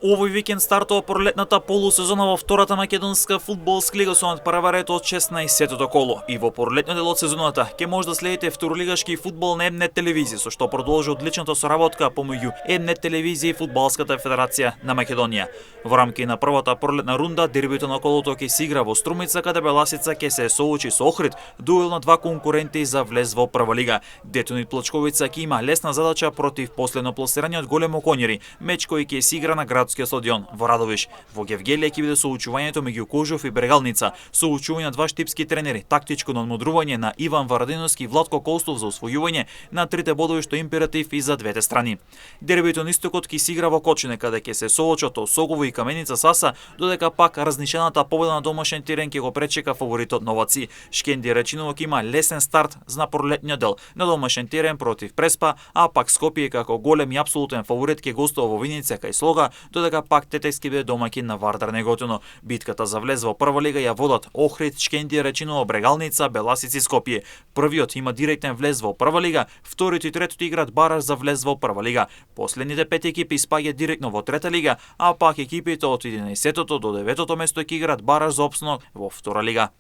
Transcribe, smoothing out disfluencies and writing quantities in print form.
Овој викенд стартува пролетната полусезона во втората македонска фудбалска лига со надпрва ред од 16-тото коло. И во пролетниот дел од сезоната ќе може да следите второлигашки фудбал на М-нет телевизија, со што продолжи одличната соработка помеѓу М-нет телевизија и Фудбалската федерација на Македонија. Во рамки на првата пролетна рунда, дербито на колото ќе се игра во Струмица, каде Беласица ќе се соочи со Охрид, дуел на два конкуренти за влез во прва лига. Детонит Плачковица ќе има лесна задача против последно пласираниот Големо Конјари, меч кој ќе се игра на градскиот стадион во Радовиш. Во Гевгелија ќе биде соучувањето меѓу Кожов и Брегалница, соучување на два штипски тренери, тактичко надмудрување на Иван Варадиновски и Владко Костов за освојување на трите бодови што императив и за двете страни. Дербито на истокот ќе се игра во Кочине, каде ќе се соочат Осогово и Каменица Саса, додека пак разнишената победа на домашен терен ќе го пречека фаворитот Новаци. Шкенди Речиново ќе има лесен старт за пролетниот дел на домашен терен против Преспа, а пак Скопје како голем и апсолутен фаворит ќе гостува во Виница кај Слога, додека пак Тетевски биде домаќин на Вардар Неготино. Битката за влез во прва лига ја водат Охрид, Шкенди Речиново, Брегалница, Беласици и Скопје. Првиот има директен влез во прва лига, вториот и третиот играат бараж за влез во прва лига. Последните 5 екипи испаѓаат директно во трета лига, а пак екипите од 11-тото до 9-тото место ќе играат бараж за опстанок во втора лига.